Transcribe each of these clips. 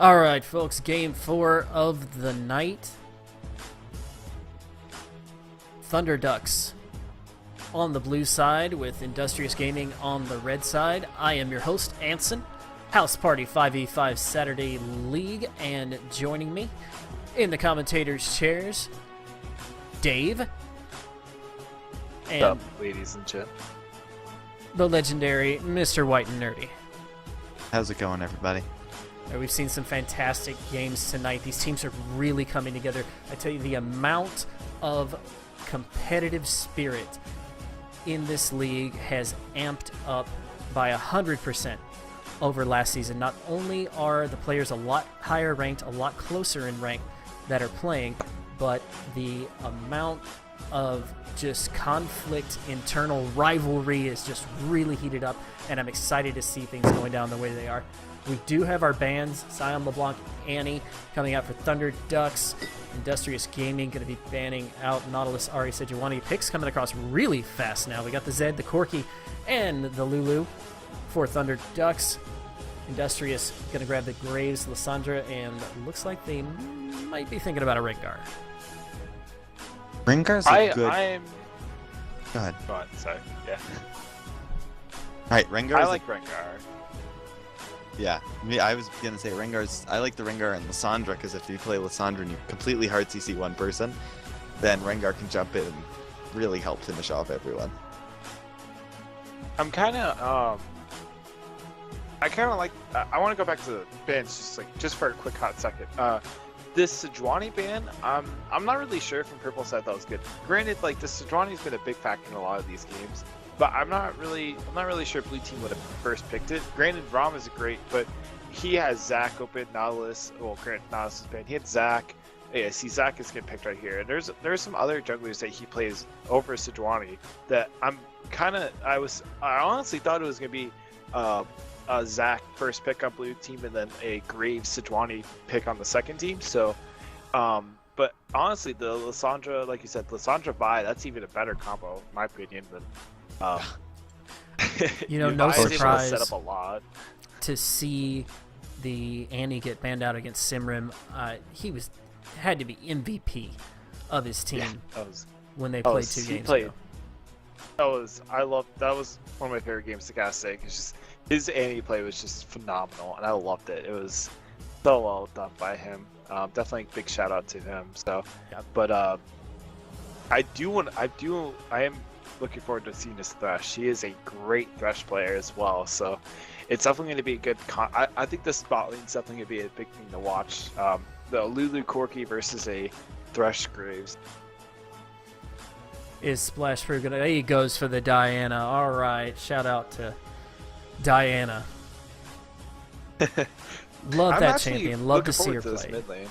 Alright, folks, game 4 of the night. Thunder Ducks on the blue side with Industrious Gaming on the red side. I am your host, Anson, House Party 5v5 Saturday League, and joining me in the commentators' chairs, Dave. And up, ladies and gents? The legendary Mr. White and Nerdy. How's it going, everybody? We've seen some fantastic games tonight. These teams are really coming together. I tell you, the amount of competitive spirit in this league has amped up by 100% over last season. Not only are the players a lot higher ranked, a lot closer in rank that are playing, but the amount of just conflict, internal rivalry is just really heated up, and I'm excited to see things going down the way they are. We do have our bans, Sion LeBlanc, Annie, coming out for Thunder Ducks. Industrious Gaming going to be banning out Nautilus, Ari, Sejuani. Picks coming across really fast now. We got the Zed, the Corky, and the Lulu for Thunder Ducks. Industrious going to grab the Graves, Lysandra, and looks like they might be thinking about a Rengar. Rengar's a good... Go ahead, sorry. Yeah. Alright, Rengar. I like Rengar. Yeah, I was gonna say Rengar's. I like the Rengar and Lysandra because if you play Lysandra and you completely hard CC one person, then Rengar can jump in and really help finish off everyone. I'm kind of I kind of like. I want to go back to the bans just for a quick hot second. This Sejuani ban, I'm not really sure from Purple side that was good. Granted, like the Sejuani's been a big factor in a lot of these games. But I'm not really sure Blue Team would have first picked it. Granted, Rom is great, but he has Zac open, Nautilus. Well, granted, Nautilus is banned. He had Zac. Yeah, see, Zac is getting picked right here. And there's some other junglers that he plays over Sejuani that I honestly thought it was gonna be a Zac first pick on Blue Team and then a Graves Sejuani pick on the second team. So, but honestly, the Lysandra, like you said, Lysandra Vi, that's even a better combo, in my opinion, than. No surprise set up a lot. to see the Annie get banned out against Simrim. He had to be MVP of his team when they played 2 games ago. That was one of my favorite games to gotta say. It's just his Annie play was just phenomenal, and I loved it. It was so well done by him. Definitely a big shout out to him. So, yep. But I am looking forward to seeing this Thresh. She is a great Thresh player as well, so it's definitely going to be a good I think the spot lane is definitely going to be a big thing to watch. The Lulu Corky versus a Thresh Graves. Is Splash Proof gonna... He goes for the Diana. All right, shout out to Diana. Love that champion. Love to see her play. Mid lane.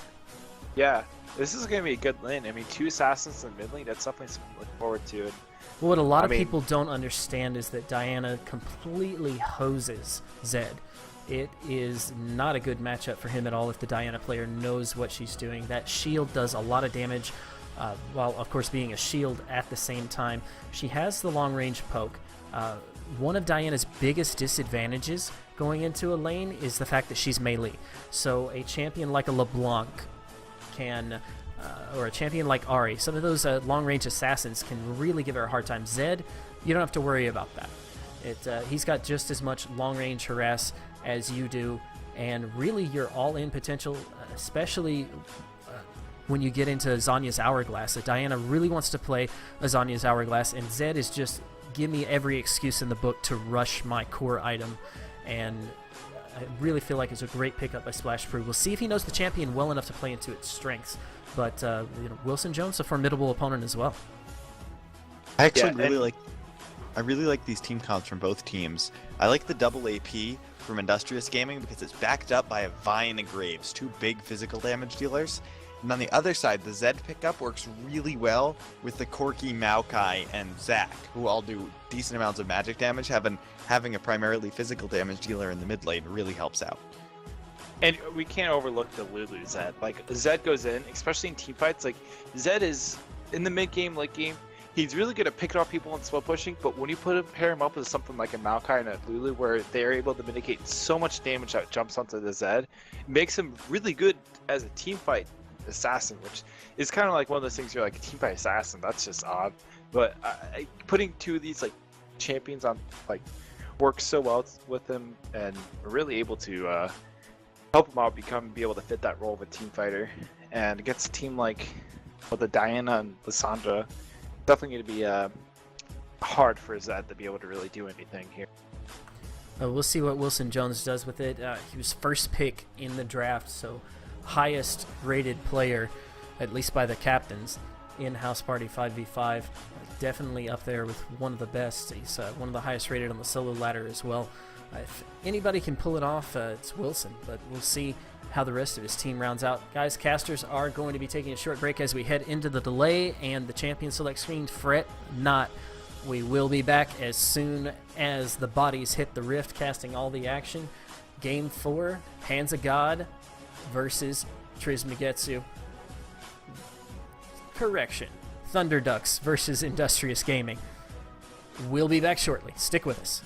Yeah, this is going to be a good lane. I mean, 2 assassins in mid lane, that's definitely something to look forward to. Well, what a lot of people don't understand is that Diana completely hoses Zed. It is not a good matchup for him at all if the Diana player knows what she's doing. That shield does a lot of damage, while of course being a shield at the same time. She has the long-range poke. One of Diana's biggest disadvantages going into a lane is the fact that she's melee. So a champion like a LeBlanc can... or a champion like Ari, some of those long-range assassins can really give her a hard time. Zed, you don't have to worry about that. He's got just as much long-range harass as you do, and really your all-in potential, especially when you get into Zhonya's Hourglass. Diana really wants to play a Zhonya's Hourglass, and Zed is just, give me every excuse in the book to rush my core item, and I really feel like it's a great pickup by Splash Proof. We'll see if he knows the champion well enough to play into its strengths. But Wilson Jones, a formidable opponent as well. I actually really like these team comps from both teams. I like the double AP from Industrious Gaming because it's backed up by a Vi and a Graves, 2 big physical damage dealers. And on the other side, the Zed pickup works really well with the Corky, Maokai, and Zac, who all do decent amounts of magic damage. Having a primarily physical damage dealer in the mid lane really helps out. And we can't overlook the Lulu Zed. Like, Zed goes in, especially in team fights. Like, Zed is, in the mid game, late game, he's really good at picking off people and slow pushing, but when you pair him up with something like a Maokai and a Lulu, where they're able to mitigate so much damage that jumps onto the Zed, it makes him really good as a team fight assassin, which is kind of like one of those things you're like, a team fight assassin, that's just odd. But putting two of these like champions on like works so well with him, and really able to help him out be able to fit that role of a team fighter. And against a team like the Diana and Lissandra, definitely going to be hard for Zed to be able to really do anything here. We'll see what Wilson Jones does with it. He was first pick in the draft, so highest rated player, at least by the captains, in House Party 5v5. Definitely up there with one of the best. He's one of the highest rated on the solo ladder as well. If anybody can pull it off, it's Wilson, but we'll see how the rest of his team rounds out. Guys, casters are going to be taking a short break as we head into the delay and the champion select screen. Fret not. We will be back as soon as the bodies hit the rift, casting all the action. Game 4, Hands of God versus Trismegetsu. Correction. Thunder Ducks versus Industrious Gaming. We'll be back shortly. Stick with us.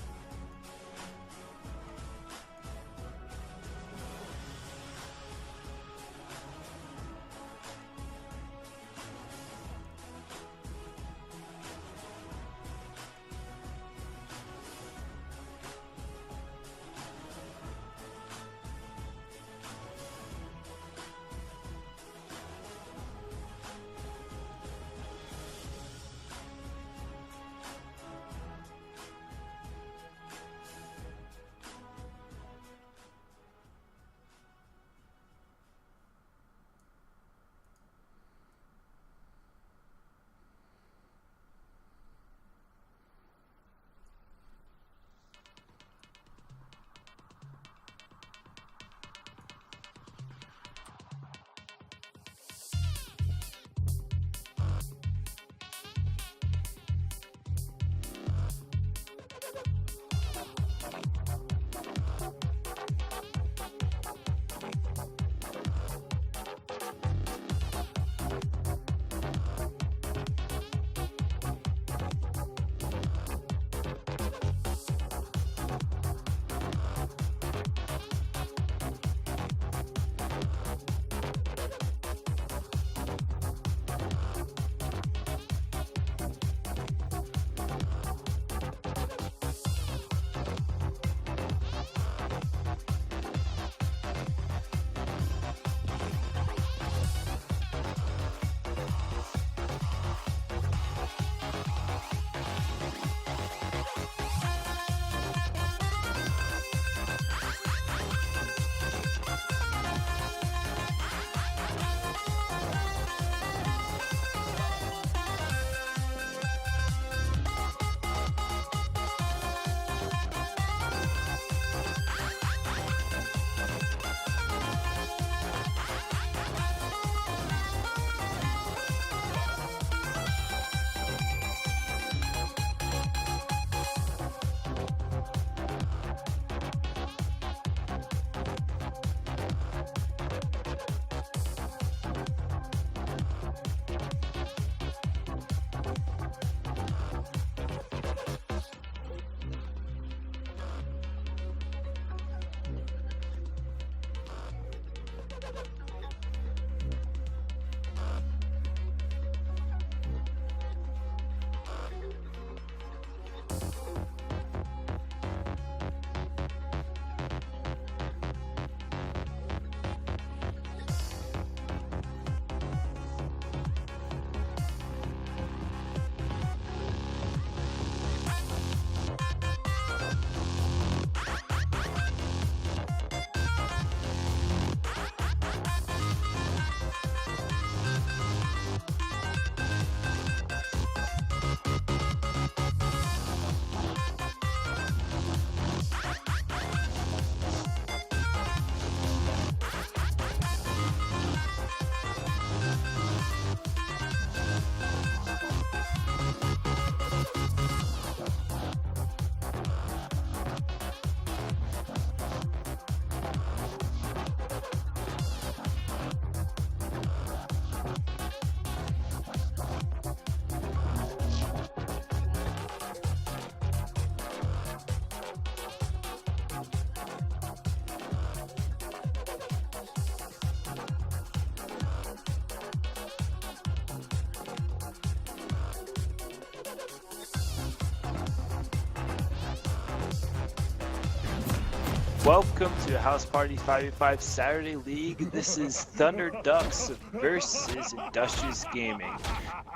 Welcome to House Party 5v5 Saturday League. This is Thunder Ducks versus Industrious Gaming.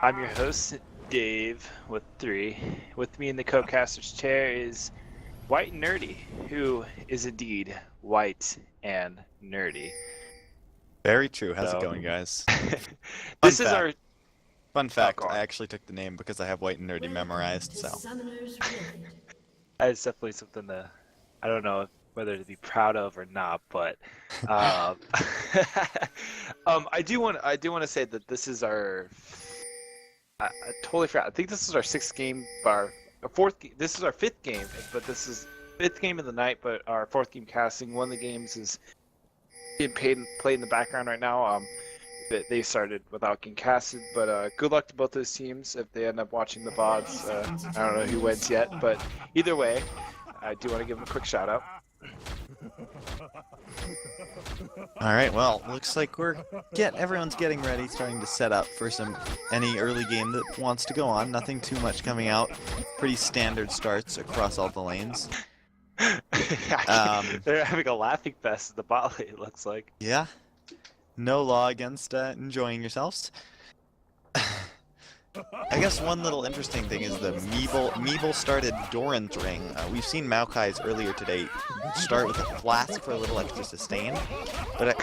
I'm your host, Dave, with 3. With me in the co-caster's chair is White and Nerdy, who is indeed white and nerdy. Very true. How's it going, guys? This is our... Fun fact, I actually took the name because I have White and Nerdy memorized, so... That's definitely something that I don't know whether to be proud of or not, but I do want to say that this is our... I totally forgot. I think this is our 6th game, this is our 5th game, but this is 5th game of the night, but our 4th game casting. One of the games is being played in the background right now. They started without getting casted, but good luck to both those teams if they end up watching the VODs. I don't know who wins yet, but either way, I do want to give them a quick shout out. Alright, well, looks like everyone's getting ready, starting to set up for any early game that wants to go on. Nothing too much coming out. Pretty standard starts across all the lanes. They're having a laughing fest in the bot lane, it looks like. Yeah. No law against enjoying yourselves. I guess one little interesting thing is the Meeble started Doran's Ring. We've seen Maokai's earlier today start with a flask for a little extra sustain, but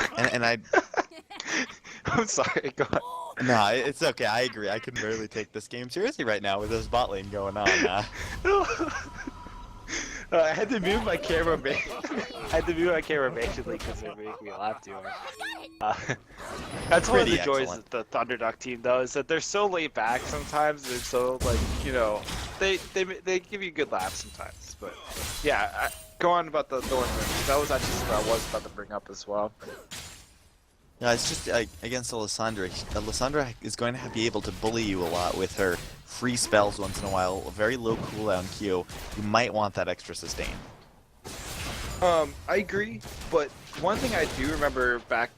I'm sorry, go on. No, it's okay. I agree. I can barely take this game seriously right now with this bot lane going on. I had to move my camera manually because they're making me laugh too hard. That's one of the joys of the Thunderduck team, though, is that they're so laid back sometimes. They're so, like, you know, they give you good laughs sometimes. But yeah, go on about the Thorn Ring. That was actually something I was about to bring up as well. Yeah, it's just against Alessandra. Alessandra is going to be able to bully you a lot with her free spells once in a while, a very low cooldown Q. You might want that extra sustain. I agree, but one thing I do remember back,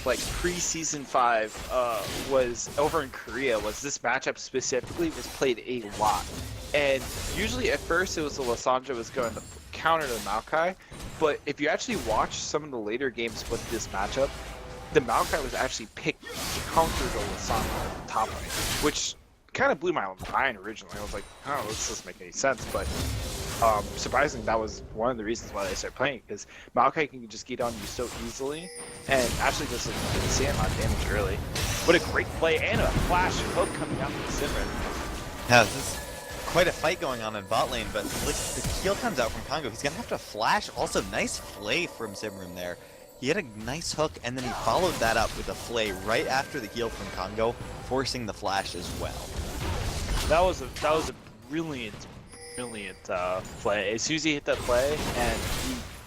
like pre-season 5, was over in Korea. Was this matchup specifically was played a lot, and usually at first it was Alessandra was going to counter the Maokai, but if you actually watch some of the later games with this matchup, the Maokai was actually picked to counter the Alessandra at the top lane, which kind of blew my mind originally. I was like, oh, this doesn't make any sense, but surprisingly, that was one of the reasons why they started playing, because Maokai can just get on you so easily, and actually does an insane amount of damage early. What a great play, and a flash hook coming out from Simran. Yeah, this is quite a fight going on in bot lane, but the heal comes out from Congo. He's going to have to flash. Also, nice flay from Simran there. He had a nice hook, and then he followed that up with a flay right after the heal from Congo, forcing the flash as well. That was a brilliant play. As soon as he hit that play, and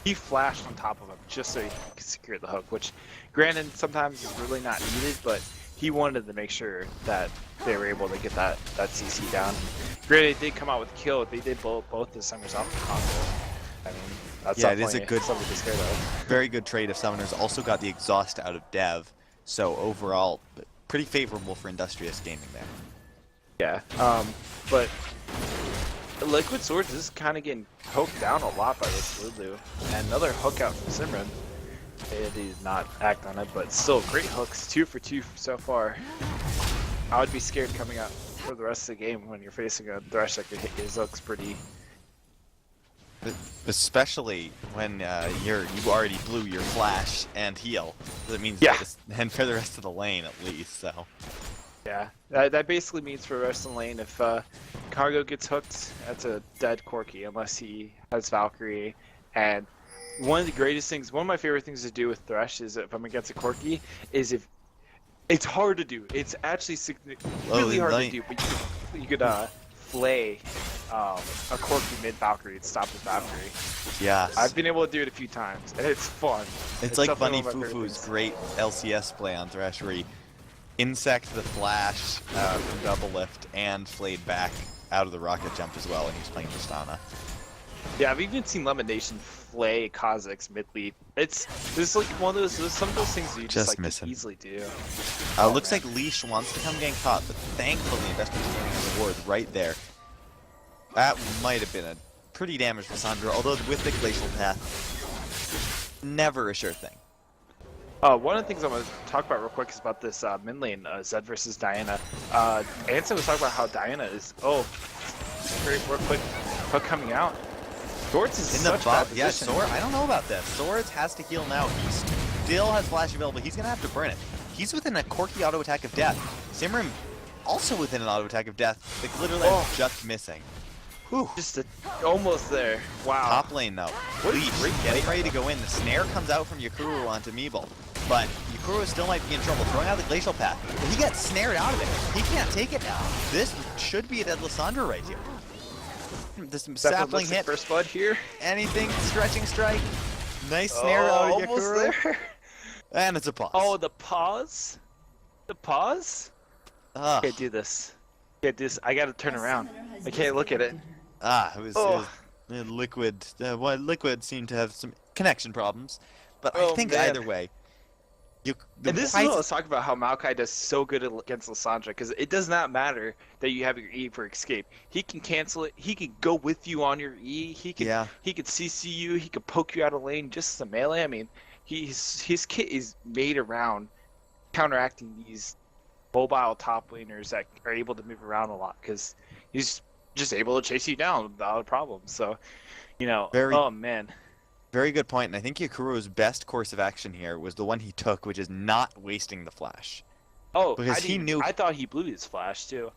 he flashed on top of him just so he could secure the hook, which, granted, sometimes is really not needed, but he wanted to make sure that they were able to get that CC down. Granted, they did come out with a kill. They did both the Summoners off the Congo. I mean, that's yeah, it is a good, something to be scared of. Very good trade if Summoners also got the exhaust out of Dev. So overall, pretty favorable for Industrious Gaming there. Yeah, but Liquid Swords is kind of getting poked down a lot by this Lulu. And another hook out from Simran. He did not act on it, but still great hooks. 2 for 2 so far. I would be scared coming out for the rest of the game when you're facing a Thresh that could hit his hooks pretty. Especially when you already blew your flash and heal. That means and for the rest of the lane at least. So. Yeah, that basically means for the rest of the lane, if Congo gets hooked, that's a dead Corki unless he has Valkyrie. And one of the greatest things, one of my favorite things to do with Thresh is if I'm against a Corki, is if it's hard to do. It's actually really hard to do, but you could flay a Corki mid Valkyrie and stop the Valkyrie. Yeah. I've been able to do it a few times, and it's fun. It's like Bunny Fufu's great LCS play on Thresh, where he insect the flash from double lift and flayed back out of the rocket jump as well when he was playing Tristana. Yeah, I've even seen Lemonation flay Kha'Zix mid leap. It's like one of those some of those things that you just like can easily do. Looks like Leash wants to come getting caught, but thankfully Industrious Gaming has the ward right there. That might have been a pretty damaged Lissandra, although with the Glacial Path, never a sure thing. One of the things I want to talk about real quick is about this mid lane, Zed versus Diana. Anson was talking about how Diana is, very real quick, hook coming out. Swords is in such bad position. Yeah, Swords, I don't know about this. Swords has to heal now. He still has flash available. He's going to have to burn it. He's within a quirky auto attack of death. Simrim also within an auto attack of death. Like literally just missing. Whew. Just almost there. Wow. Top lane though. Leaf getting ready to go in. The snare comes out from Yakuru onto Meeble. But Yakuru still might be in trouble, throwing out the Glacial Path. But he gets snared out of it. He can't take it now. This should be a dead Lissandra right here. This sapling hit. First blood here. Anything, stretching strike. Nice snare out of Yakuru. There. And it's a pause. Oh, the pause? The pause? Ugh. Can't do this. Can't do this. I gotta turn around. I can't look at it. It was Liquid. Liquid seemed to have some connection problems. But I think either way. And this is what I was talking about, how Maokai does so good against Lissandra, because it does not matter that you have your E for escape. He can cancel it. He can go with you on your E. He can CC you. He can poke you out of lane just as a melee. I mean, his kit is made around counteracting these mobile top laners that are able to move around a lot, because he's just able to chase you down without a problem. So, oh man. Very good point, and I think Yakuro's best course of action here was the one he took, which is not wasting the flash. Oh, because he knew. I thought he blew his flash too.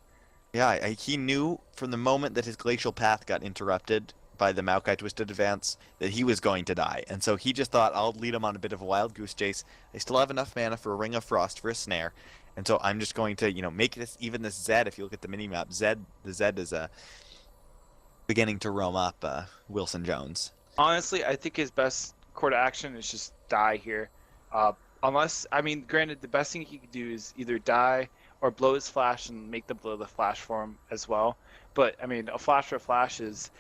Yeah, he knew from the moment that his Glacial Path got interrupted by the Maokai Twisted Advance that he was going to die, and so he just thought, I'll lead him on a bit of a wild goose chase. I still have enough mana for a Ring of Frost for a snare, and so I'm just going to, make this, even this Zed, if you look at the minimap, the Zed is beginning to roam up Wilson Jones. Honestly, I think his best course of action is just die here. Unless, granted, the best thing he could do is either die or blow his flash and make them blow the flash for him as well. But, a flash for a flash is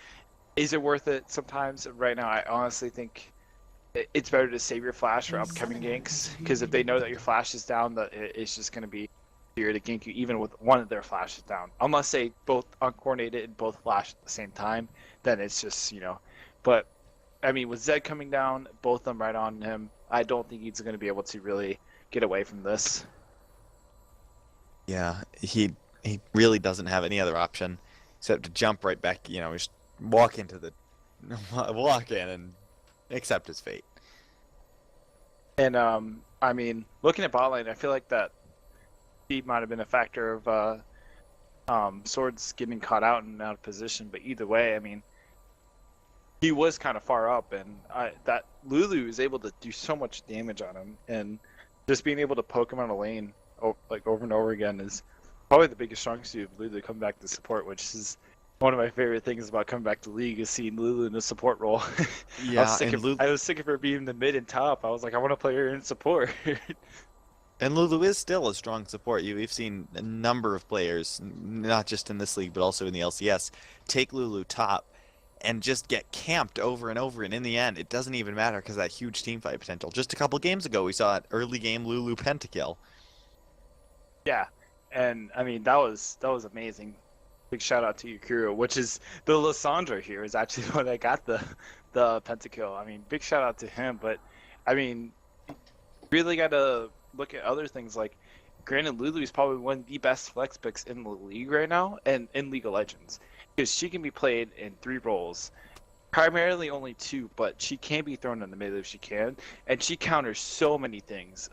it worth it sometimes? Right now, I honestly think it's better to save your flash for upcoming ganks, because if they know that your flash is down, it's just going to be easier to gank you even with one of their flashes down. Unless they both uncoordinated and both flash at the same time, then it's just, But, with Zed coming down, both of them right on him, I don't think he's going to be able to really get away from this. Yeah, he really doesn't have any other option except to jump right back, just walk in and accept his fate. And, looking at bot lane, I feel like that speed might have been a factor of Swords getting caught out and out of position, but either way, he was kind of far up, and that Lulu is able to do so much damage on him, and just being able to poke him on a lane over and over again is probably the biggest strong suit of Lulu coming back to support, which is one of my favorite things about coming back to League, is seeing Lulu in the support role. Yeah, I was sick of her being the mid and top. I was like, I want to play her in support. And Lulu is still a strong support. We've seen a number of players, not just in this league, but also in the LCS, take Lulu top and just get camped over and over, and in the end, it doesn't even matter because of that huge teamfight potential. Just a couple games ago, we saw an early game Lulu pentakill. Yeah, and that was amazing. Big shout out to Yakuru, which is the Lissandra here is actually the one that got the pentakill. Big shout out to him, but really got to look at other things. Like, granted, Lulu is probably one of the best flex picks in the league right now, and in League of Legends. Because she can be played in 3 roles, primarily only 2, but she can be thrown in the mid if she can, and she counters so many things.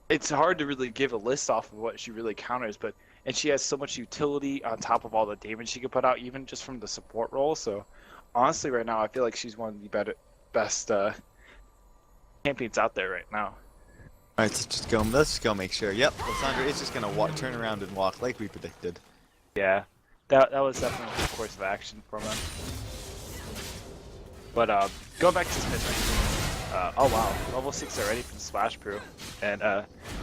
It's hard to really give a list off of what she really counters, and she has so much utility on top of all the damage she can put out, even just from the support role. So honestly, right now, I feel like she's one of the best champions out there right now. All right, let's just go make sure. Yep, Lissandra is just gonna turn around and walk like we predicted. Yeah. That was definitely a good course of action for them. But going back to this mid lane, oh wow, level 6 already from Splash Brew, and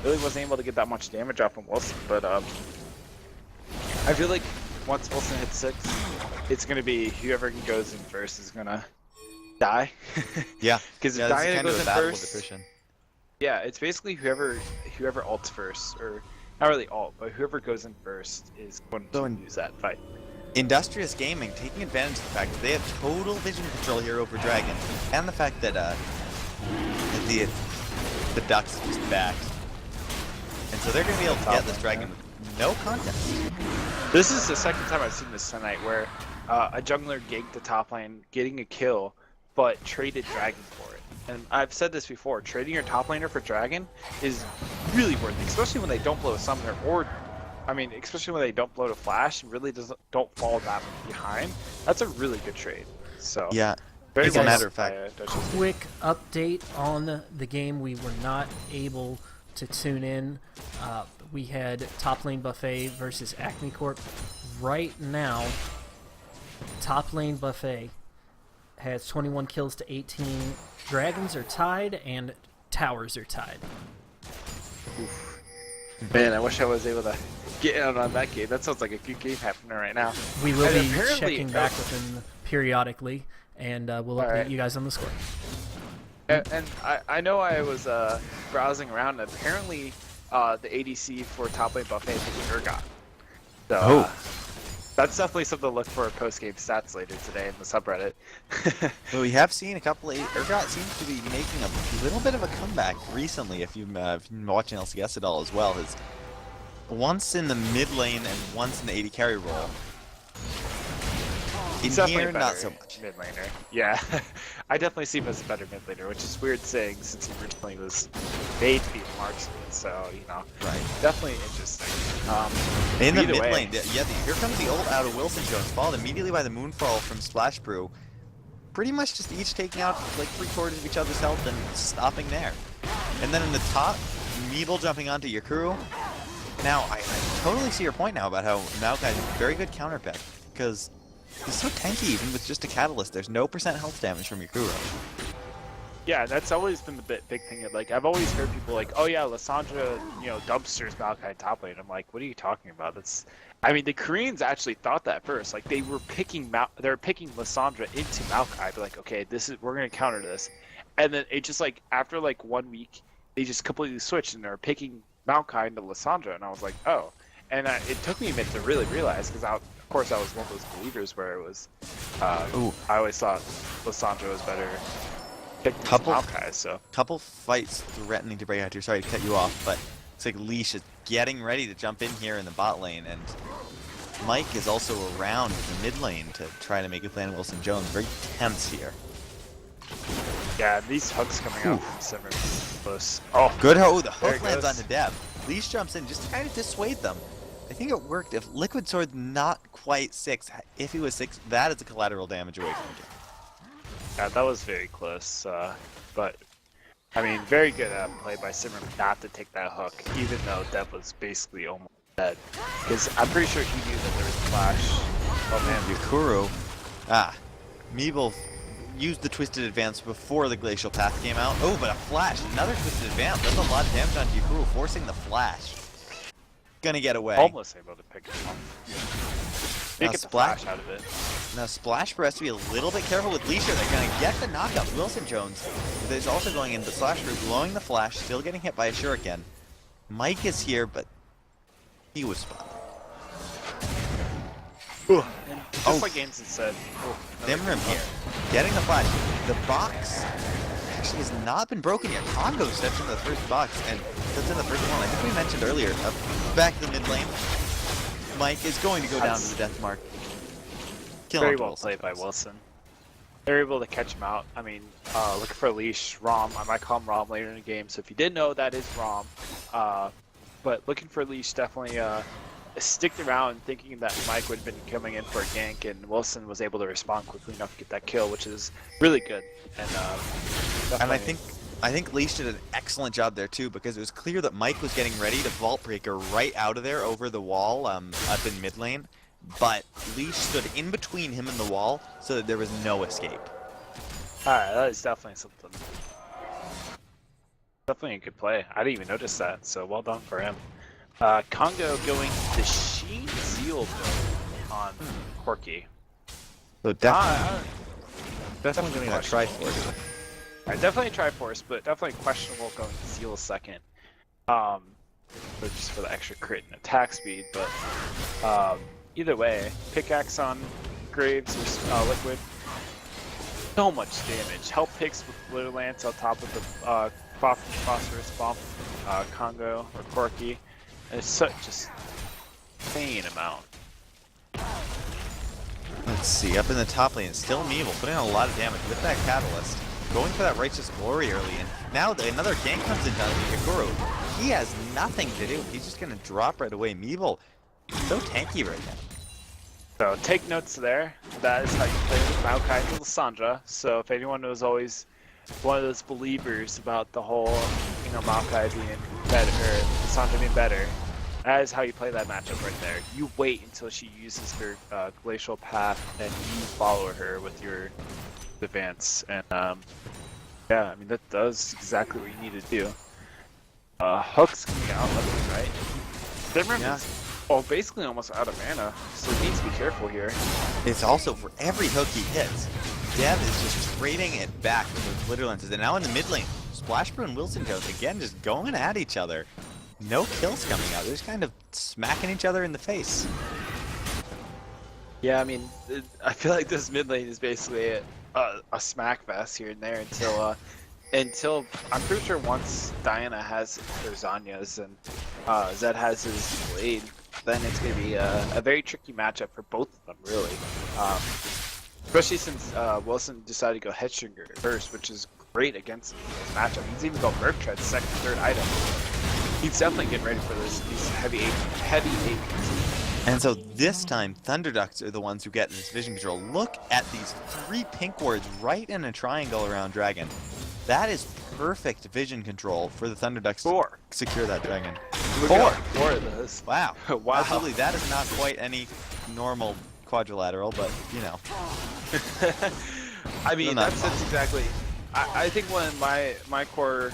really wasn't able to get that much damage off from Wilson. But I feel like once Wilson hits 6, it's gonna be whoever goes in first is gonna die. Yeah, because if Diana goes in first, decision. Yeah, it's basically whoever ults first, or not really ult, but whoever goes in first is going to lose that fight. Industrious Gaming taking advantage of the fact that they have total vision control here over Dragon, and the fact that the Ducks just backed. And so they're going to be able to get this Dragon with no contest. This is the second time I've seen this tonight where a jungler ganked the top lane, getting a kill, but traded Dragon for it. And I've said this before, trading your top laner for Dragon is really worth it, especially when they don't blow a summoner, or, I mean, especially when they don't blow a flash and really don't fall that behind. That's a really good trade. So Yeah, very as a well matter of done fact, by, Duchess. Quick update on the game. We were not able to tune in. We had Top Lane Buffet versus Acme Corp. Right now, Top Lane Buffet has 21 kills to 18. Dragons are tied, and Towers are tied. Man, I wish I was able to get in on that game. That sounds like a good game happening right now. We will And be apparently- checking back with them periodically, and we'll update Alright. you guys on the score. And I know I was browsing around, and apparently the ADC for Top Lane Buffet is Urgot. So, that's definitely something to look for post-game stats later today in the subreddit. Well, we have seen a couple of Urgot seems to be making a little bit of a comeback recently. If you've been watching LCS at all as well, his once in the mid lane and once in the AD carry role. In He's definitely here, a not better so much. mid laner. Yeah, I definitely see him as a better mid laner, which is weird saying since he originally was made to be a marksman. So Right. definitely interesting. In the either mid way- lane, here comes the ult out of Wilson Jones, followed immediately by the Moonfall from Splash Brew. Pretty much just each taking out like 3/4 of each other's health and stopping there. And then in the top, Meeble jumping onto Yakuru. Now, I totally see your point now about how Maokai's a very good counter pick, because he's so tanky even with just a Catalyst. There's no % health damage from Yakuru. Yeah, that's always been the big thing. Like, I've always heard people like, "Oh yeah, Lissandra, dumpsters Maokai top lane." I'm like, "What are you talking about?" I mean, the Koreans actually thought that first. Like, they were picking Lissandra into Maokai. They're like, "Okay, we're gonna counter this," and then it just like after like 1 week, they just completely switched and they're picking Maokai into Lissandra, and I was like, "Oh," and it took me a minute to really realize because of course I was one of those believers where it was. I always thought Lissandra was better. Couple fights threatening to break out here. Sorry to cut you off, but it's like Leash is getting ready to jump in here in the bot lane, and Mike is also around the mid lane to try to make it land Wilson Jones. Very tense here. Yeah, these hooks coming out from Simmer close. Oh, Good. Oh, the There hook it lands goes. onto Deb. Leash jumps in just to kind of dissuade them. I think it worked. If Liquid Sword's not quite 6, if he was 6, that is a collateral damage away from him. yeah, that was very close. But I mean, very good play by Simmer not to take that hook, even though Dev was basically almost dead. Because I'm pretty sure he knew that there was a flash. Oh man, Yakuru. Meeble used the Twisted Advance before the Glacial Path came out. Oh, but a flash. Another Twisted Advance. That's a lot of damage on Yakuru, forcing the flash. Gonna get away. almost able to pick him up. They Now get the Splash- flash out of it. Now Splash Brew has to be a little bit careful with Leisha. They're gonna get the knockup. Wilson Jones is also going in, but Splash Brew blowing the flash, still getting hit by a shuriken. Mike is here, but he was spotted. And just like Ainsley said, Dimrim here, getting the flash. The box actually has not been broken yet. Congo steps into the first box, and that's in the first one. I think we mentioned earlier, back to the mid lane. Mike is going to go down to the death mark. Kill very onto well Wilson played by Jones. Wilson. They're able to catch him out. I mean, looking for a leash, Rom. I might call him Rom later in the game. So if you didn't know, that is Rom. But looking for a leash definitely sticked around, thinking that Mike would have been coming in for a gank, and Wilson was able to respond quickly enough to get that kill, which is really good. And I think Leash did an excellent job there too, because it was clear that Mike was getting ready to Vault Breaker right out of there over the wall up in mid lane, but Leash stood in between him and the wall so that there was no escape. Alright, that is definitely something. Definitely a good play. I didn't even notice that, so well done for him. Congo going the Sheen Zeal build on Corky. So definitely going to try for it. I definitely Triforce, but definitely questionable going Zeal second. But just for the extra crit and attack speed, but either way, pickaxe on Graves or Liquid, so much damage. Help picks with Blue Lance on top of the Phosphorus Bump, Congo or Corky. And it's such just insane amount. Let's see, up in the top lane, still Meeble, putting in a lot of damage with that Catalyst. Going for that Righteous Glory early, and now another gank comes into Higuru. He has nothing to do. He's just going to drop right away. Meeble, so tanky right now. So take notes there. That is how you play with Maokai and Lissandra. So if anyone was always one of those believers about the whole, Maokai being better, or Lissandra being better, that is how you play that matchup right there. You wait until she uses her Glacial Path, and you follow her with your advance. And yeah, I mean that does exactly what you need to do. Hook's coming out left and right. Simran is basically almost out of mana, so he needs to be careful here. It's also for every hook he hits, Dev is just trading it back with those glitter lenses. And now in the mid lane, Splash Brew and Wilson Jones again just going at each other. No kills coming out. They're just kind of smacking each other in the face. Yeah, I mean, I feel like this mid lane is basically a smack fest here and there until I'm pretty sure once Diana has her Zanyas and Zed has his Blade, then it's going to be a very tricky matchup for both of them, really. Especially since Wilson decided to go Headstringer first, which is great against this matchup. He's even got Merc Tread second, third item. He's definitely getting ready for these heavy agents. And so this time, Thunderducks are the ones who get this vision control. Look at these 3 pink wards right in a triangle around Dragon. That is perfect vision control for the Thunderducks to secure that Dragon. 4 of those. Wow. Wow. Absolutely, that is not quite any normal quadrilateral, but, I mean, that's exactly... I think one of my core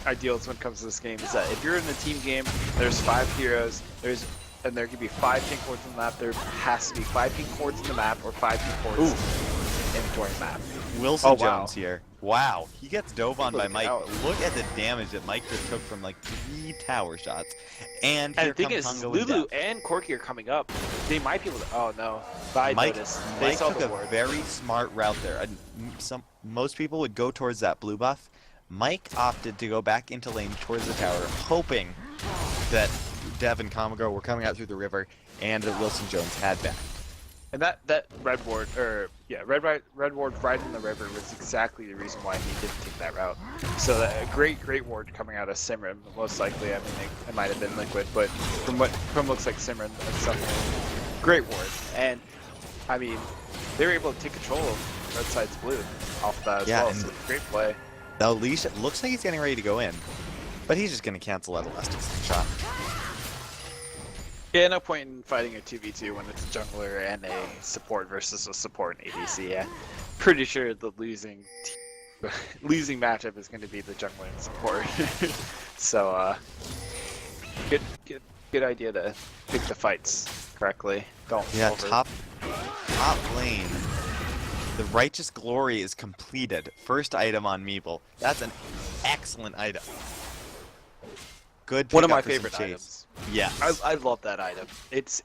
ideals when it comes to this game is that if you're in a team game, there's 5 heroes, and there could be 5 pink wards on the map, there has to be 5 pink wards in the map or 5 pink wards in the joint map. Wilson Jones here. Wow, he gets dove on by Mike. Look at the damage that Mike just took from like 3 tower shots. And the thing is, Lulu and Corky are coming up. They might be able to. Oh no! Mike took a very smart route there. Most people would go towards that blue buff. Mike opted to go back into lane towards the tower, hoping that Dev and Kamago were coming out through the river, and that Wilson Jones had back. And that red ward, red ward right in the river was exactly the reason why he didn't take that route. So a great ward coming out of Simran, most likely. I mean, it might have been Liquid, but from looks like Simran, that's something. Great ward, and I mean, they were able to take control of red side's blue off of that as well. So great play. Now Leash looks like he's getting ready to go in, but he's just going to cancel that Elastic shot. Yeah, no point in fighting a 2v2 when it's a jungler and a support versus a support and ADC. Yeah, pretty sure the losing matchup is going to be the jungler and support. So, good idea to pick the fights correctly. Don't top lane. The Righteous Glory is completed. First item on Meeble. That's an excellent item. Good. One of my favorite items. Yeah, I love that item. It's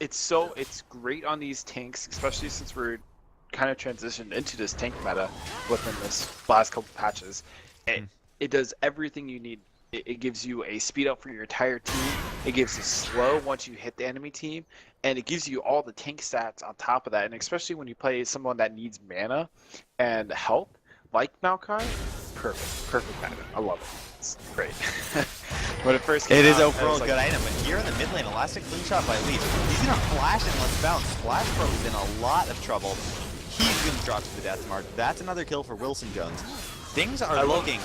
great on these tanks, especially since we're kind of transitioned into this tank meta within this last couple patches. It does everything you need. It gives you a speed up for your entire team. It gives you slow once you hit the enemy team, and it gives you all the tank stats on top of that. And especially when you play someone that needs mana and help, like Maokai, perfect item. I love it. It's great. When it first came out, it is overall a good item, but here in the mid lane, Elastic Slingshot by Leaf. He's gonna flash and let's bounce. Splash Pro is in a lot of trouble. He's gonna drop to the death mark. That's another kill for Wilson Jones. Things are looking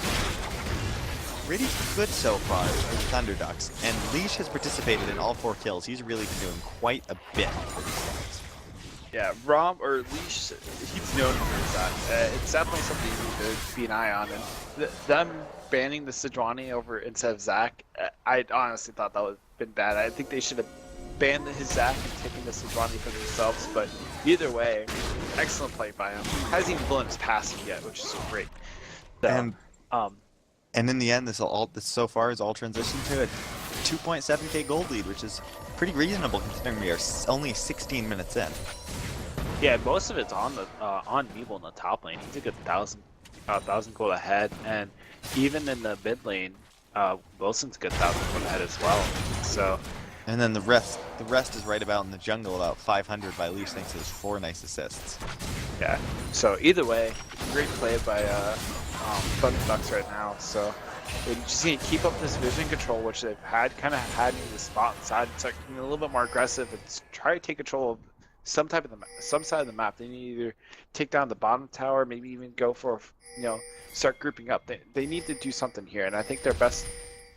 pretty good so far for the Thunderducks, and Leash has participated in all 4 kills. He's really been doing quite a bit for these guys. Yeah, Rom or Leash, he's known for that. It's definitely something you need to be an eye on, and them banning the Sejuani over instead of Zac, I honestly thought that would have been bad. I think they should have banned his Zac and taken the Sejuani for themselves, but either way, excellent play by him. Hasn't even blown his passive yet, which is great. So, and in the end, this so far is all transitioned to a 2.7k gold lead, which is pretty reasonable considering we are only 16 minutes in. Yeah, most of it's on the on Meeble in the top lane. He's a good 1,000 gold ahead, and even in the mid lane, Wilson's a good 1,000 gold ahead as well. So, and then the rest is right about in the jungle, about 500 by Leash thanks to his 4 nice assists. yeah. So either way, great play by Thunder Ducks right now. So they just need to keep up this vision control, which they've kind of had in the spot inside. It's like a little bit more aggressive and try to take control of some side of the map. They need to either take down the bottom tower, maybe even go for, start grouping up. They need to do something here, and I think their best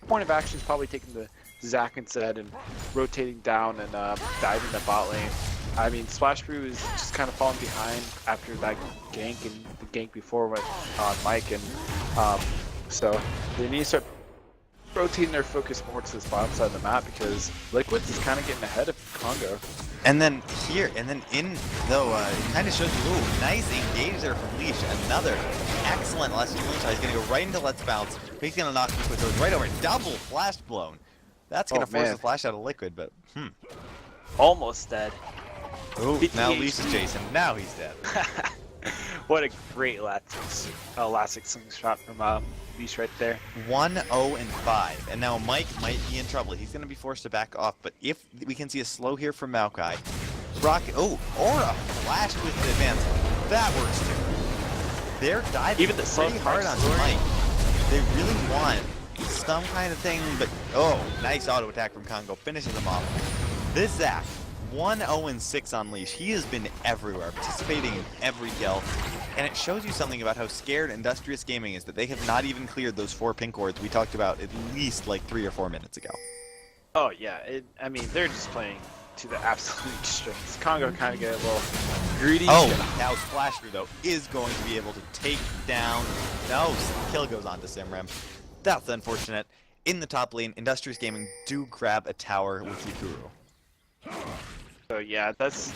point of action is probably taking the Zac instead and rotating down and diving the bot lane. I mean, Splash Brew is just kind of falling behind after that gank and the gank before with Mike, and so they need to start rotating their focus more to this bottom side of the map because Liquid is kind of getting ahead of Congo. And then here, and then in, though, it kind of shows you, ooh, nice engage there from Leash. Another excellent last shot. He's going to go right into Let's Bounce. He's going to knock Liquid Throws right over. Double flash blown. That's going to force the flash out of Liquid, but, Almost dead. Ooh, now Leash is chasing. Now he's dead. What a great elastic slingshot from Leash right there. 1-0-5, and now Mike might be in trouble. He's going to be forced to back off, but if we can see a slow here from Maokai, Rocket, or a flash with the advance, that works too. They're diving even the pretty hard on Mike. They really want some kind of thing, but nice auto attack from Congo, finishes them off. This Zac, 1-0-6 on Leash. He has been everywhere, participating in every kill. And it shows you something about how scared Industrious Gaming is that they have not even cleared those 4 pink wards we talked about at least like 3 or 4 minutes ago. Oh yeah, I mean they're just playing to the absolute strengths. Congo kind of get a little greedy. Oh, now Splash Through though is going to be able to take down. No, kill goes on to Simram. That's unfortunate. In the top lane, Industrious Gaming do grab a tower with Yukuru. So yeah,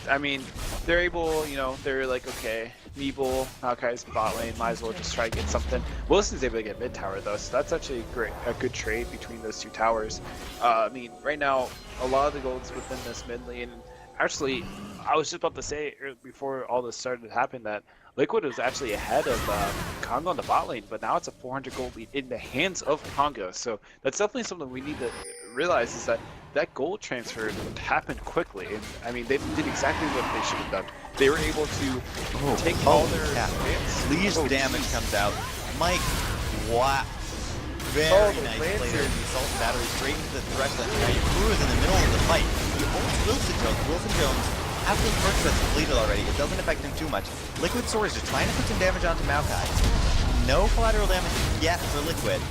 I mean, they're able, they're like, okay, Meeble, Maokai's bot lane, might as well just try to get something. Wilson's able to get mid tower though, so that's actually a good trade between those 2 towers. I mean, right now, a lot of the gold's within this mid lane. Actually, I was just about to say before all this started to happen that Liquid was actually ahead of Congo on the bot lane, but now it's a 400 gold lead in the hands of Congo. So that's definitely something we need to realize is that gold transfer happened quickly. And I mean, they did exactly what they should have done. They were able to take all their advance. Leash damage comes out. Mike, wow. Very nice play there. The assault battery straight into the threshold. Now Yukuru is in the middle of the fight. He holds Wilson Jones. Wilson Jones, after the first that's completed already, it doesn't affect him too much. Liquid Sword is just trying to put some damage onto Maokai. No collateral damage yet for Liquid.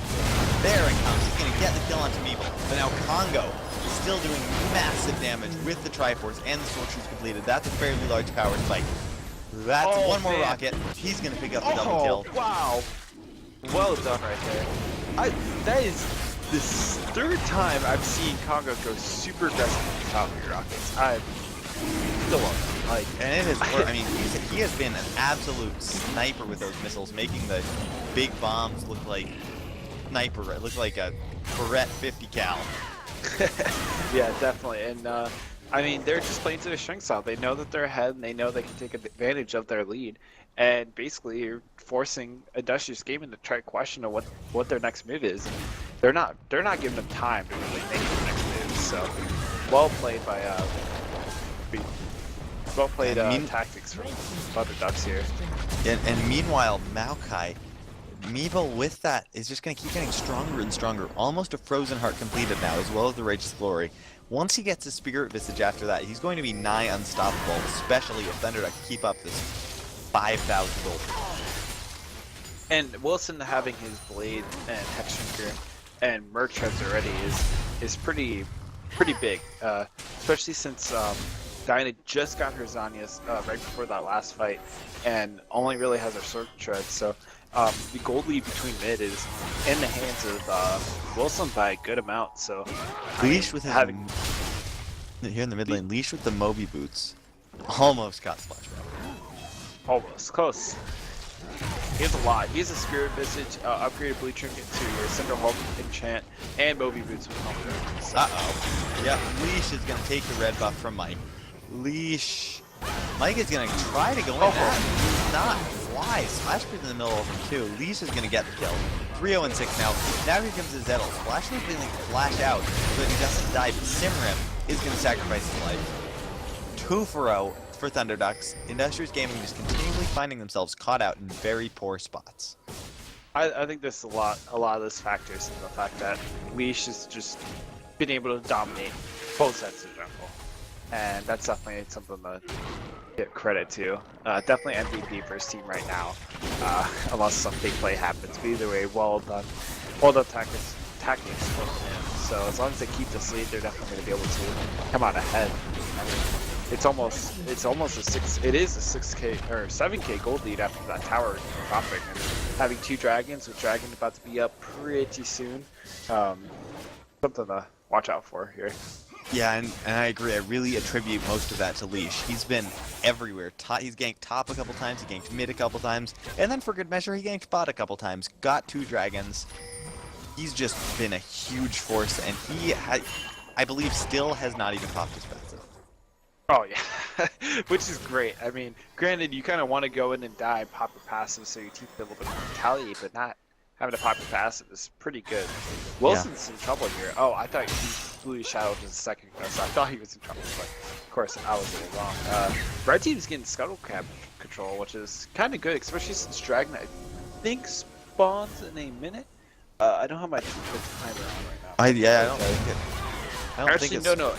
There it comes. He's going to get the kill onto Meeble. But now Congo is still doing massive damage with the Triforce and the Sword Shoes completed. That's a fairly large power spike. That's one more rocket. He's going to pick up the double kill. Wow. Well done right there. That is the 3rd time I've seen Congo go super aggressive with top of your rockets. I still love it. And it has worked. I mean, he has been an absolute sniper with those missiles, making the big bombs look like sniper. It looks like a Barrett 50 cal. Yeah, definitely. And I mean, they're just playing to their strengths out. They know that they're ahead, and they know they can take advantage of their lead. And basically, you're forcing Industrious Gaming to try to question what their next move is. And they're not giving them time to really make the next move. So, well played by tactics from Thunder Ducks here. And meanwhile, Maokai, Meeble with that is just going to keep getting stronger and stronger. Almost a Frozen Heart completed now, as well as the Righteous Glory. Once he gets his Spirit Visage after that, he's going to be nigh unstoppable, especially if Thunder Ducks keep up this 5,000 gold. And Wilson having his Blade and Hexdrinker and Merc Treads already is pretty big, especially since Diana just got her Zanyas right before that last fight, and only really has her Sword Tread. So the gold lead between mid is in the hands of Wilson by a good amount. So Leash with having here in the mid lane, Leash with the Moby boots, almost got splash back. Almost close. He has a lot. He has a Spirit Visage, upgraded Blue Trinket to your Cinderhulk Enchant, and Moby Boots with Helmet. So. Uh-oh. Yeah, Leash is going to take the red buff from Mike. Leash. Mike is going to try to go in that. He's not. Why? Splash Breeze in the middle of him, too. Leash is going to get the kill. 3-0-6 now. Now here comes the Zettel. Splash is feeling flash out so that he doesn't die, but Simrim is going to sacrifice his life. 2-0 for Thunderducks. Industrious Gaming just continually finding themselves caught out in very poor spots. I think there's a lot of this factors in the fact that Leash has just been able to dominate both sets of jungle. And that's definitely something to get credit to. Definitely MVP for his team right now, unless some big play happens. But either way, well done. Well done tactics from him. So as long as they keep this lead, they're definitely going to be able to come out ahead. I mean, it's almost a 6K or 7K gold lead after that tower dropping, and having 2 dragons with Dragon about to be up pretty soon. Something to watch out for here. Yeah, and I agree. I really attribute most of that to Leash. He's been everywhere. He's ganked top a couple times, he ganked mid a couple times, and then for good measure, he ganked bot a couple times. Got 2 dragons. He's just been a huge force, and he, I believe, still has not even popped his passive. Oh yeah, which is great. I mean, granted, you kind of want to go in and die and pop your passive so your team get a little bit more vitality, but not having to pop your passive is pretty good. Wilson's in trouble here. Oh, I thought he blew his shadow just a second ago, so I thought he was in trouble, but of course I was getting wrong. Red team's getting scuttle cap control, which is kind of good, especially since Dragon, I think, spawns in a minute. I don't have my timer on right now. I don't think it. Actually, no.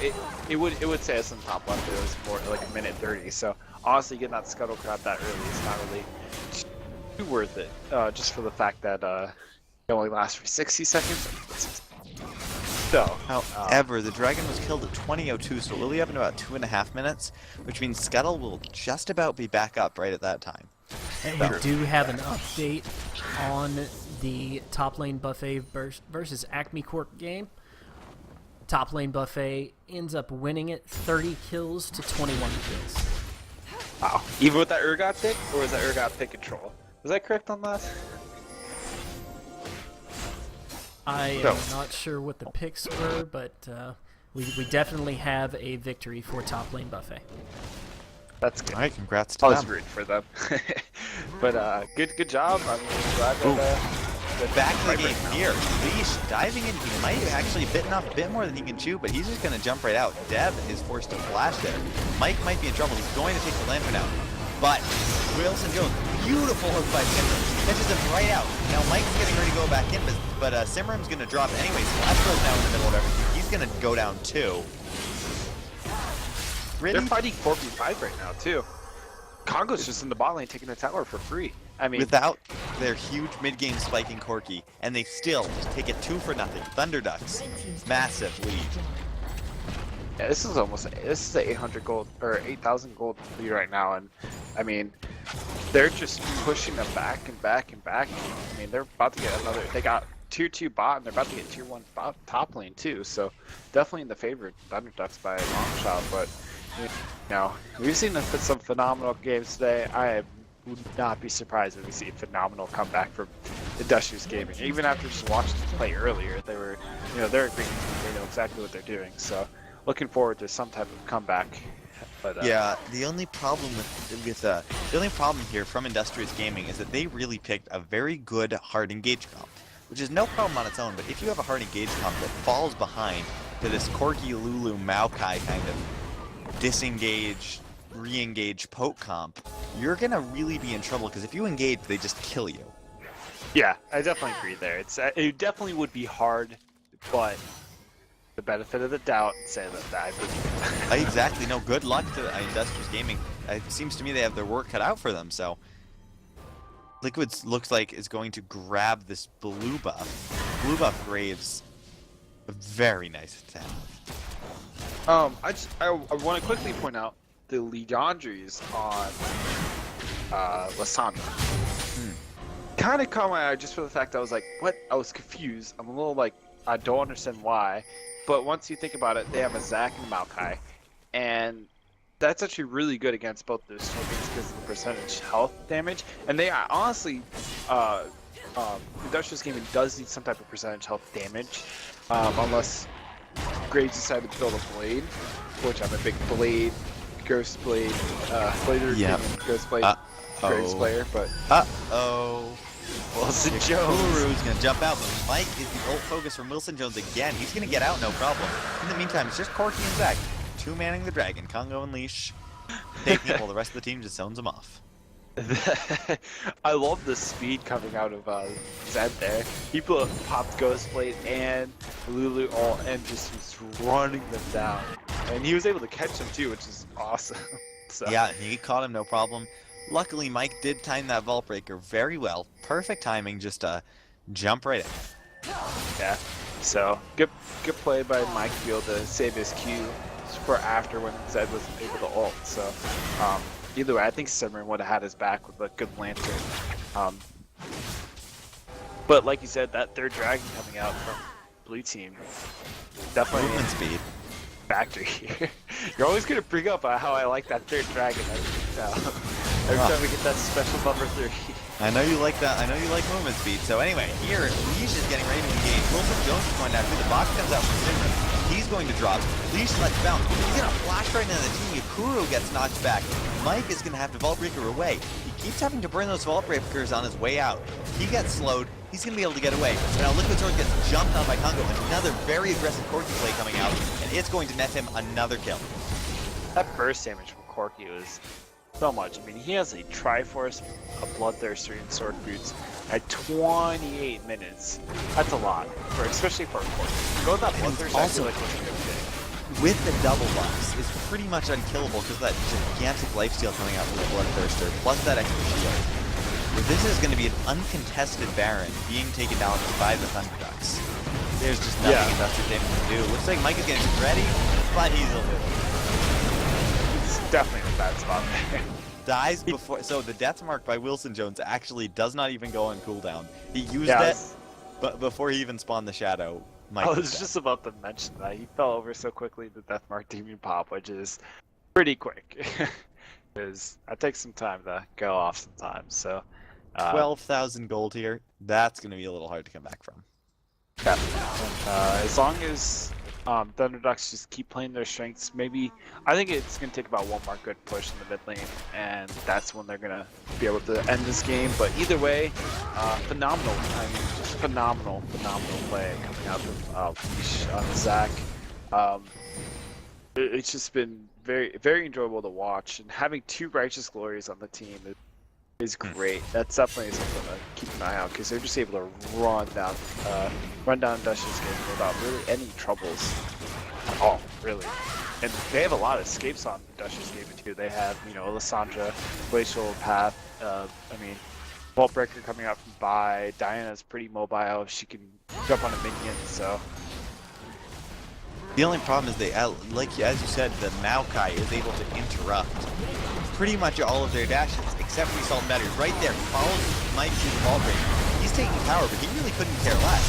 It would say us on the top left. It was more like a minute 30. So honestly, getting that scuttle crab that early is not really too worth it. Just for the fact that it only lasts for 60 seconds. So, however, the dragon was killed at 20:02, so we'll only have in about 2.5 minutes, which means Scuttle will just about be back up right at that time. And we do have an update on the top lane buffet versus Acme Corp game. Top lane buffet ends up winning it 30 kills to 21 kills. Wow. Even with that Urgot pick, or is that Urgot pick control? Was that correct on that? I am not sure what the picks were, but we definitely have a victory for top lane buffet. That's good. All right, congrats to I was them. rooting for them. But good job. I'm glad that back to the game here. Leash diving in. He might have actually bitten off a bit more than he can chew, but he's just going to jump right out. Deb is forced to flash there. Mike might be in trouble. He's going to take the lantern out. But Wilson Jones, beautiful hook by Simrim. Catches him right out. Now Mike's getting ready to go back in, but Simrim's going to drop anyway. Splash Bros now in the middle of everything. He's going to go down too. They're fighting 4v5 right now too. Congo's just in the bot lane taking the tower for free. I mean, without their huge mid-game spiking Corki, and they still just take it 2-0. Thunderducks, massive lead. Yeah, this is a 800 gold or 8,000 gold lead right now, and I mean, they're just pushing them back and back and back. I mean, they're about to get another. They got tier 2 bot, and they're about to get tier 1 bot, top lane too. So definitely in the favor of Thunderducks by a long shot. But you know, we've seen some phenomenal games today. I would not be surprised if we see a phenomenal comeback from Industrious Gaming. Even after just watching them play earlier, they were, they're a great team. They know exactly what they're doing. So looking forward to some type of comeback. But, yeah, the only problem the only problem here from Industrious Gaming is that they really picked a very good hard engage comp, which is no problem on its own. But if you have a hard engage comp that falls behind to this Corki Lulu Maokai kind of disengage, re-engage poke comp, you're gonna really be in trouble, because if you engage, they just kill you. Yeah, I definitely agree there. It definitely would be hard, but the benefit of the doubt and say that I believe. Exactly. No, good luck to Industrious Gaming. It seems to me they have their work cut out for them. So Liquids looks like is going to grab this blue buff. Blue buff Graves, a very nice attack. I want to quickly point out the Legendries on Lissandra. Kind of caught my eye just for the fact I was like, what? I was confused. I'm a little like, I don't understand why. But once you think about it, they have a Zac and Maokai, and that's actually really good against both those champions because of the percentage health damage. And they are honestly, Industrious Gaming does need some type of percentage health damage, unless Graves decided to build a blade, which I'm a big blade, Ghost Blade, Blader, Yep. Ghost Blade, Graves player, but Wilson Jones. Guru's gonna jump out, but Mike is the ult focus from Wilson Jones again. He's gonna get out, no problem. In the meantime, it's just Corky and Zach, two-manning the dragon. Congo and Leash taking it while the rest of the team just zones him off. I love the speed coming out of Zed there. He popped Ghost Blade and Lulu all and just was running them down. And he was able to catch them too, which is awesome. So. Yeah, he caught him, no problem. Luckily, Mike did time that Vault Breaker very well. Perfect timing, just jump right in. Yeah. So good play by Mike to be able to save his Q for after when Zed was able to ult. So either way, I think Simran would have had his back with a good lantern. But like you said, that third dragon coming out from blue team definitely movement speed factor here. You're always gonna bring up how I like that third dragon. Every time we get that special bumper 3. I know you like that. I know you like movement speed. So anyway, here Leash is getting ready to engage. Wilson Jones is going down. The box comes out from Simran. He's going to drop. Leash lets bounce. He's gonna flash right into the team. Yakuro gets knocked back. Mike is gonna have to Vault Breaker away. He keeps having to burn those Vault Breakers on his way out. He gets slowed. He's gonna be able to get away. So now Liquid Sword gets jumped on by Congo. Another very aggressive Corky play coming out, and it's going to net him another kill. That burst damage from Corky was so much. I mean, he has a Triforce, a Bloodthirster, and Sword Boots at 28 minutes. That's a lot, especially for a Corky. Go with that Bloodthirster, I feel like was a good thing. With the double box, is pretty much unkillable because of that gigantic lifesteal coming out from the Bloodthirster, plus that extra shield. This is going to be an uncontested Baron being taken down by the Thunderducks. There's just nothing Industrious Gaming can do. Looks like Mike is getting ready, but he's a little. He's definitely in a bad spot there. Dies before, so the death mark by Wilson Jones actually does not even go on cooldown. He used it, but before he even spawned the shadow, Mike I was just about to mention that he fell over so quickly the death mark didn't even pop, which is pretty quick. Because that takes some time to go off sometimes. So 12,000 gold here. That's going to be a little hard to come back from. Definitely. As long as Thunderducks just keep playing their strengths, maybe I think it's going to take about one more good push in the mid lane, and that's when they're going to be able to end this game. But either way, phenomenal. I mean, just phenomenal play coming out from Zach. It's just been very, very enjoyable to watch, and having two Righteous Glories on the team is great. That's definitely something to keep an eye out because they're just able to run down Industrious Gaming without really any troubles at all, really. And they have a lot of escapes on Industrious Gaming too. They have, Alessandra, Glacial Path. I mean, Vault Breaker coming out from Bai. Diana's pretty mobile. She can jump on a minion, so. The only problem is they, like as you said, the Maokai is able to interrupt pretty much all of their dashes, except for Salt and Battery. Right there, follows Mike through the Vault Breaker. He's taking power, but he really couldn't care less.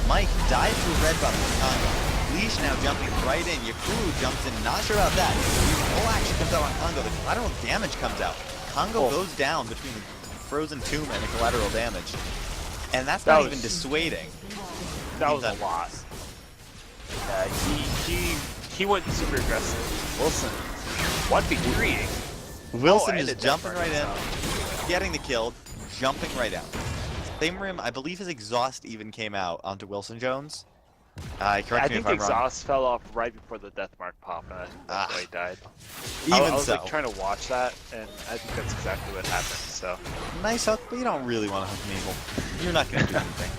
Mike dives to a red buff from Congo. Leash now jumping right in. Yakuru jumps in, not sure about that. Full action comes out on Congo. The collateral damage comes out. Congo goes down between the frozen tomb and the collateral damage. And that's not even dissuading. That was a lot. Yeah, he went super aggressive. Wilson, 1v3. Wilson is jumping right in, getting the kill, jumping right out. Same rim, I believe his exhaust even came out onto Wilson Jones. I think the exhaust fell off right before the death mark popped, and I think that's why he died. I was like trying to watch that, and I think that's exactly what happened. So nice hook, but you don't really want to hook Mabel. You're not going to do anything.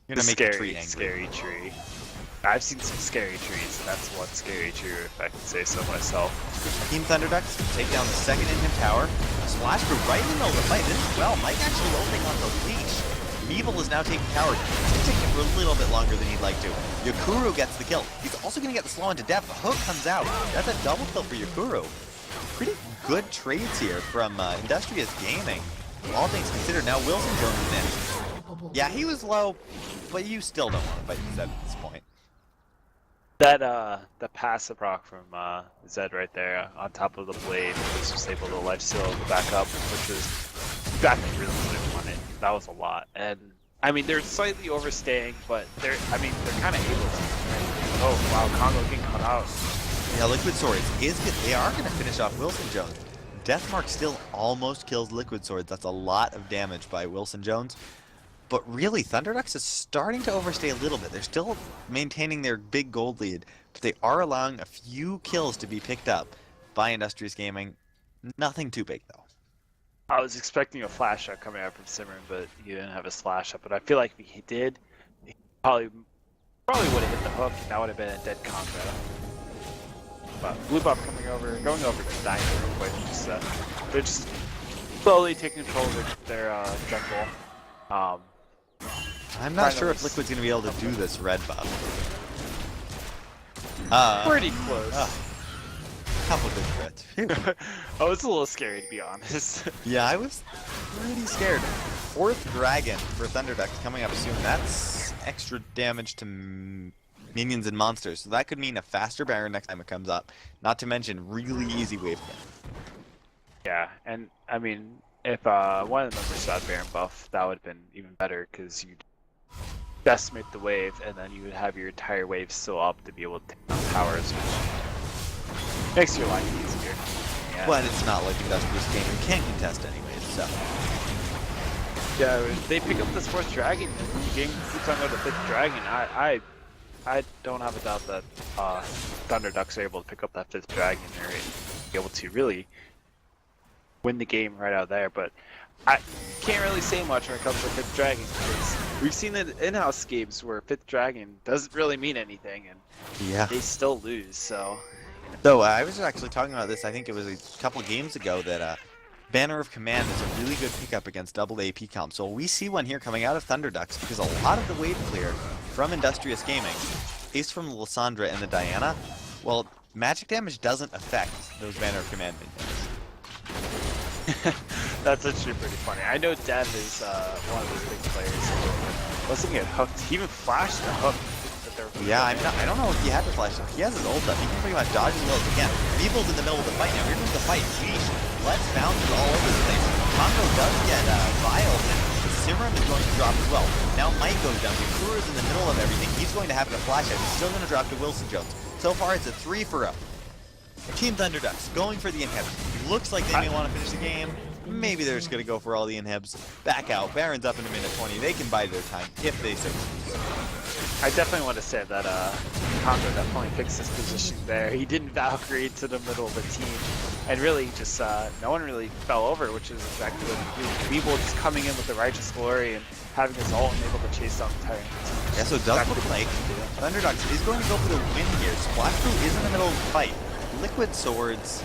You're going to make the tree angry. Scary tree. I've seen some scary trees, and that's one scary tree, if I can say so myself. Team Thunderducks take down the second engine tower. Splash through right in the middle of the fight. This is well. Mike actually ulting on the Leash. Meeble is now taking tower. He's taking it for a little bit longer than he'd like to. Yakuro gets the kill. He's also going to get the slow into death. The hook comes out. That's a double kill for Yakuro. Pretty good trades here from Industrious Gaming. All things considered, now Wilson Jones is in. Yeah, he was low, but you still don't want to fight Zed at this point. The passive rock from Zed right there on top of the blade was just able to life steal the back up, which was exactly really what I wanted. That was a lot. And I mean they're slightly overstaying, but they're kinda able to, right? Oh wow, Congo getting cut out. Yeah, Liquid Swords is good. They are going to finish off Wilson Jones. Deathmark still almost kills Liquid Swords. That's a lot of damage by Wilson Jones. But really, Thunderducks is starting to overstay a little bit. They're still maintaining their big gold lead, but they are allowing a few kills to be picked up by Industrious Gaming. Nothing too big, though. I was expecting a flash shot coming out from Simran, but he didn't have a slash up. But I feel like if he did, he probably would have hit the hook, and that would have been a dead combo. But blue buff going over to Dino real quick. They're just slowly taking control of their jungle. I'm not sure if Liquid's going to be able to do this red buff. Pretty close. Couple good crits. I was a little scary, to be honest. Yeah, I was pretty scared. 4th dragon for Thunderducks coming up soon. That's extra damage to minions and monsters. So that could mean a faster Baron next time it comes up. Not to mention really easy wave kill. Yeah, and I mean, if one of the members got Baron buff, that would have been even better because you'd decimate the wave, and then you would have your entire wave still up to be able to take down towers, which makes your life easier. Yeah. But it's not like Industrious Gaming can't contest anyways, so. Yeah, if they pick up this 4th dragon, and the game keeps on going to 5th dragon, I don't have a doubt that Thunderducks are able to pick up that 5th dragon or be able to really win the game right out there. But I can't really say much when it comes to 5th dragon because we've seen it in in-house games where 5th dragon doesn't really mean anything and yeah, they still lose. So I was actually talking about this. I think it was a couple games ago that Banner of Command is a really good pickup against double AP comp. So we see one here coming out of Thunderducks because a lot of the wave clear from Industrious Gaming is from the Lysandra and the Diana. Well, magic damage doesn't affect those Banner of Command minions. That's actually pretty funny. I know Dev is one of those big players. Wasn't get hooked. He even flashed the hook. Yeah, I don't know if he had to flash him. He has his ult up. He can pretty much dodge as well as he can. Beeble's in the middle of the fight now. Here comes the fight. Sheesh. Let's bounce it all over the place. Congo does get Vile, and Simran is going to drop as well. Now Mike goes down. Yakura's in the middle of everything. He's going to have to flash out. He's still going to drop to Wilson Jones. So far, it's a 3-for-0. Team Thunderducks going for the inhib. Looks like they may want to finish the game. Maybe they're just going to go for all the inhibs. Back out. Baron's up in a minute 20. They can buy their time if they so choose. I definitely want to say that Congo definitely fixed his position there. He didn't Valkyrie to the middle of the team, and really just no one really fell over, which is exactly what he did. Weeble just coming in with the Righteous Glory and having his ult and able to chase down the entire team. Yeah, so it does look like Thunderducks is going to go for the win here. Splash Crew is in the middle of the fight. Liquid Swords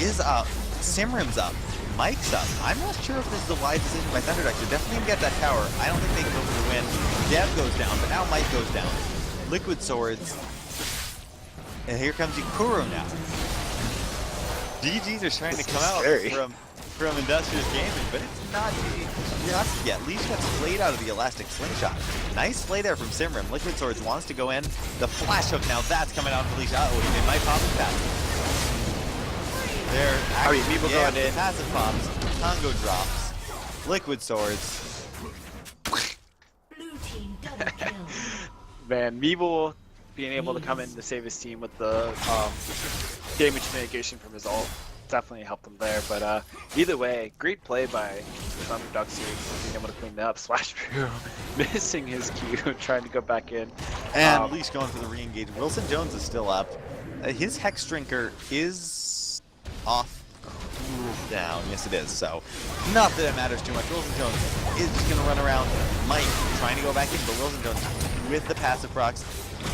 is up. Simrim's up. Mike's up. I'm not sure if this is a wise decision by Thunderducks. They're definitely going to get that tower. I don't think they can go for the win. Dev goes down, but now Mike goes down. Liquid Swords. And here comes Ikuro now. GG's are trying to come out from Industrious Gaming, but it's not just yet. Leash gets played out of the elastic slingshot. Nice play there from Simrim. Liquid Swords wants to go in. The flash hook now, that's coming out for Leash. Uh-oh, they might pop his passive. There, Meeble going in. Passive pops. Congo drops. Liquid Swords. Blue team double kill. Man, Meeble being able to come in to save his team with the damage mitigation from his ult definitely helped him there. But either way, great play by Thunderducks here, being able to clean that up. Splash Brew missing his Q, trying to go back in. And Leash going for the re-engage. Wilson Jones is still up. His Hex Drinker is off cooldown. Yes, it is. So, not that it matters too much. Wilson Jones is just going to run around. Mike trying to go back in, but Wilson Jones with the passive procs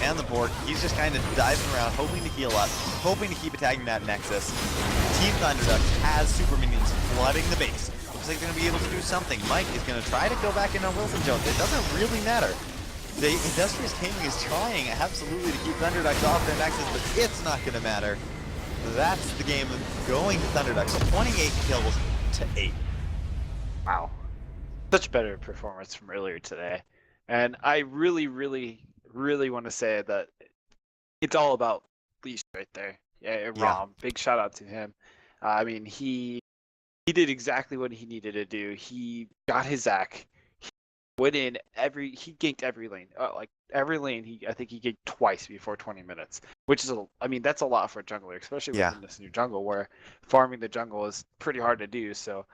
and the Borg, he's just kind of diving around, hoping to heal up, hoping to keep attacking that Nexus. Team Thunderducks has super minions flooding the base. Looks like they're going to be able to do something. Mike is going to try to go back in on Wilson Jones. It doesn't really matter. The Industrious Gaming is trying absolutely to keep Thunderducks off their Nexus, but it's not going to matter. That's the game going to Thunderducks. 28 kills to 8. Wow. Such better performance from earlier today. And I really want to say that it's all about Leash right there. Yeah, Yeah. Rom. Big shout out to him. I mean, he did exactly what he needed to do. He got his Zac. He went in he ganked every lane. Like every lane, I think he ganked twice before 20 minutes, which is I mean, that's a lot for a jungler, especially Yeah. within this new jungle where farming the jungle is pretty hard to do. So,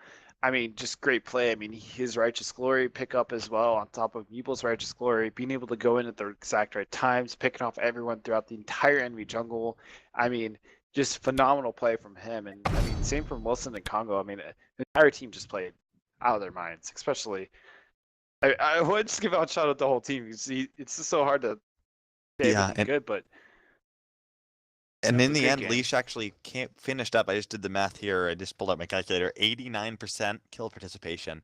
I mean, just great play. I mean, his Righteous Glory pickup as well, on top of Meeple's Righteous Glory, being able to go in at the exact right times, picking off everyone throughout the entire enemy jungle. I mean, just phenomenal play from him. And I mean, same from Wilson and Congo. I mean, the entire team just played out of their minds, especially. I would just give out shout out the whole team. It's just so hard to say Yeah, everything good, but And in the great end, game. Leash actually finished up. I just did the math here. I just pulled up my calculator. 89% kill participation.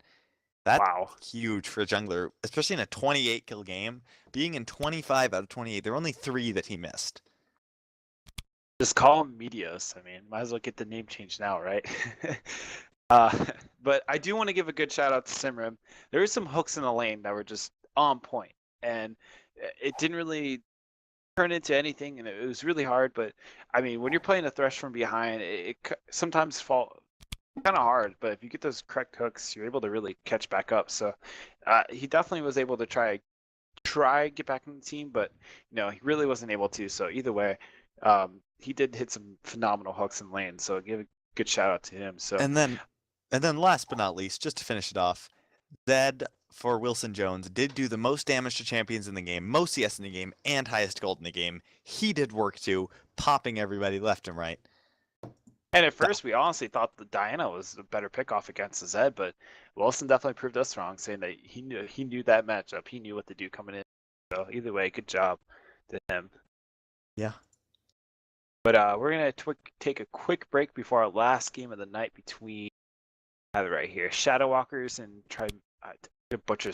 That's Wow. huge for a jungler, especially in a 28 kill game. Being in 25 out of 28, there were only 3 that he missed. Just call him Medios. I mean, might as well get the name changed now, right? uh, but I do want to give a good shout out to Simrim. There were some hooks in the lane that were just on point, and it didn't really turn into anything, and it was really hard. But I mean, when you're playing a Thresh from behind, it sometimes fall kind of hard. But if you get those correct hooks, you're able to really catch back up. So he definitely was able to try get back in the team, but he really wasn't able to. So either way, he did hit some phenomenal hooks in lane. So give a good shout out to him. So And then last but not least, just to finish it off, Zed for Wilson Jones did do the most damage to champions in the game, most CS in the game, and highest gold in the game. He did work too, popping everybody left and right. and at first we honestly thought the Diana was a better pickoff against the Zed, but Wilson definitely proved us wrong, saying that he knew that matchup. He knew what to do coming in. So either way, good job to him. Yeah. But we're gonna take a quick break before our last game of the night between. I have it right here, Shadow Walkers and try to butcher